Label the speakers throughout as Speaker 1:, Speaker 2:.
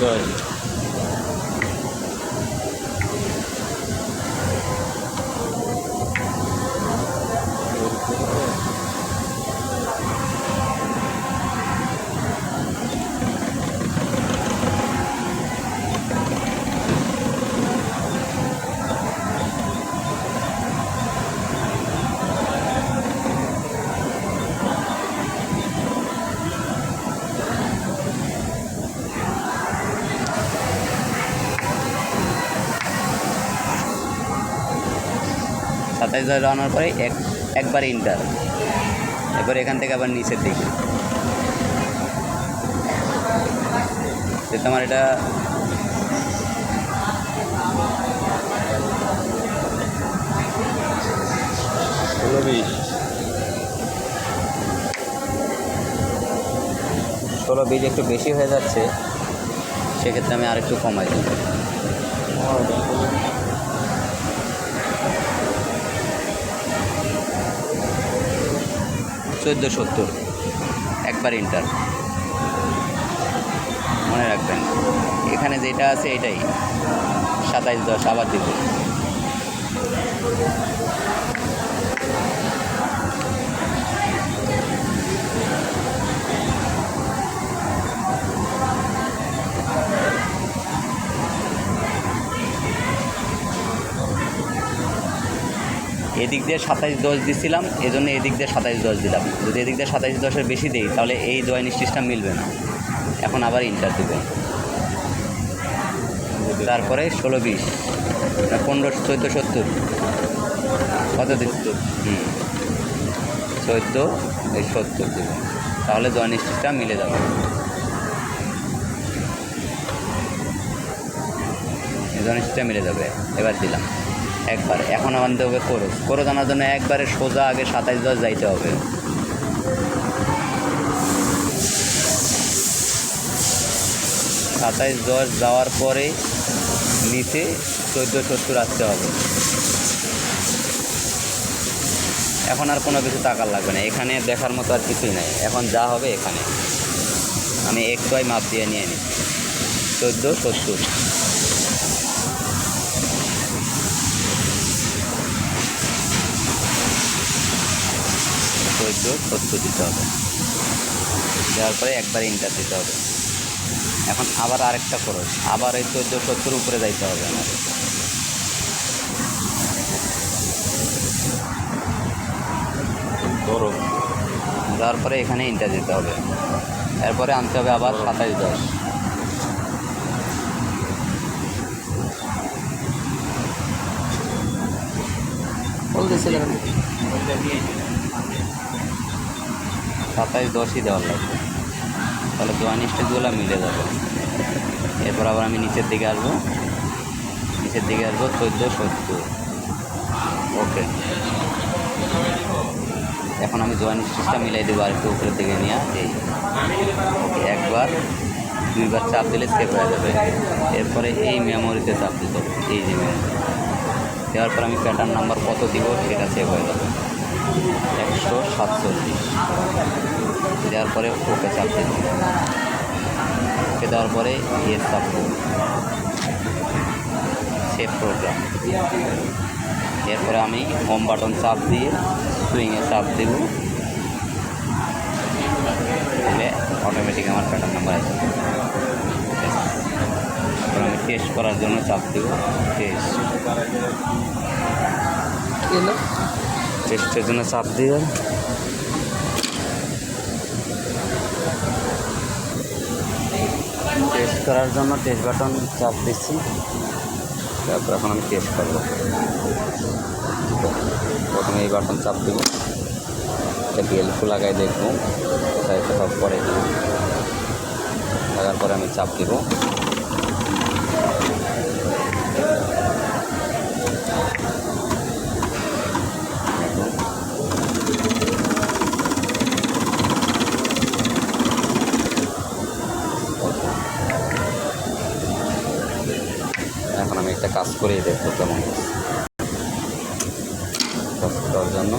Speaker 1: Good. সাতাইশ ধরে রানার পরে একবার ইন্টার, এরপর এখান থেকে আবার নিচের দিকে। তোমার এটা ষোলো বিশ একটু বেশি হয়ে যাচ্ছে, সেক্ষেত্রে আমি আরেকটু কমাই দিই। 1470 একবার ইন্টার, মনে রাখবেন। এখানে যেটা আছে এটাই 2710 আবার দিব। এদিক দিয়ে 2710 দিছিলাম, এজন্য এদিক দিয়ে 2710 দিলাম। যদি এদিক দিয়ে 2710-এর বেশি দিই তাহলে এই জয়েন স্টিচটা মিলবে না। এখন আবার ইন্টার দেব, তারপরে 16-20 15-14-70 কত দিচ্ছ? 14-70 দেব, তাহলে জয়েন স্টিচটা মিলে যাবে। জয়েন স্টিচটা মিলে যাবে। এবার দিলাম একবার। এখন আনতে হবে কোরস আনার জন্য একবারে সোজা আগে 2710 যাইতে হবে। সাতাইশ 10 যাওয়ার পরে নিচে 1470 আসতে হবে। এখন আর কোনো কিছু টাকার লাগবে না, এখানে দেখার মতো আর কিছুই নাই। এখন যা হবে এখানে আমি XY মাপ দিয়ে নিয়ে নিই 1470। 1470 দিতে হবে, দেওয়ার পরে একবার ইন্টার দিতে হবে। এখন আবার আরেকটা খরচ, আবার এই 1470 উপরে যাইতে হবে আমাদের। যাওয়ার পরে এখানে ইন্টার দিতে হবে, এরপরে আনতে হবে আবার 2710। বলতেছিলাম 2710ই দেওয়ার লাগবে, তাহলে জয়েন স্টিচগুলো মিলে যাবে। এরপর আবার আমি নিচের দিকে আসবো 1470। ওকে, এখন আমি জয়েন স্টিচটা মিলাই দেবো আর একটু উপরের দিকে নিয়ে। এই ওকে, একবার দুইবার চাপ দিলে সেভ হয়ে যাবে। এরপরে এই মেমোরিতে চাপ দিতে হবে, এই যে মেমোরি দেওয়ার পর আমি প্যাটার্ন নাম্বার কত দিব সেটা সেভ হয়ে যাবে। 147 দেওয়ার পরে ওকে চাপ দিতে হবে। ওকে দেওয়ার পরে ইয়েস চাপ দেব, সেভ প্রোগ্রাম। এরপরে আমি হোম বাটন চাপ দিয়ে সুইংয়ে চাপ দেব, দিলে অটোমেটিক আমার প্যাটার্ন নাম্বার আসবে। তারপর আমি টেস্ট করার জন্য চাপ দেব, টেস্টের জন্য চাপ দিয়ে টেস্ট করার জন্য টেস্ট বাটন চাপ দিচ্ছি। তারপর এখন আমি টেস্ট করব। প্রথমে এই বাটন চাপ দেব, এটা বেল্ট লাগাই দেখবো তাই কোথাও পরে দেব। লাগার পরে আমি চাপ দেব। এখন আমি একটা কাজ করেই দেখবো কেমন কাজ করার জন্য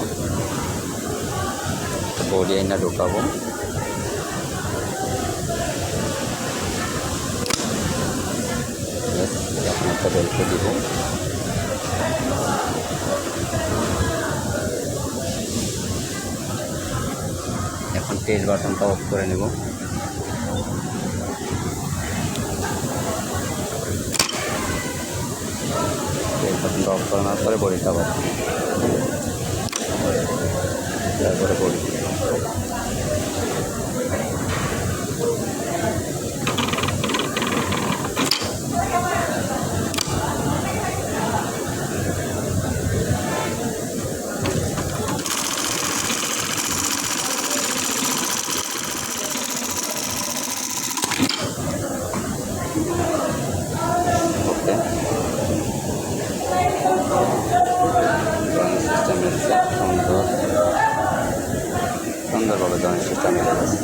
Speaker 1: বডি আইনা ঢোকাবো। এখন একটা বেল্ট দিব। এখন টেস্ট বাটনটা অফ করে নেব। টেস্ট বাটনটা অফ করানোর পরে বডিটা বাঁধব, তারপরে বডি ওকে। সিস্টেমের সুন্দরভাবে জয়েন্ট সিস্টেম মিলে গেছে।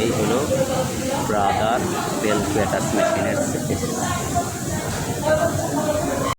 Speaker 1: এই হলো ব্রাদার বেল্ট অ্যাটাচ মেশিনের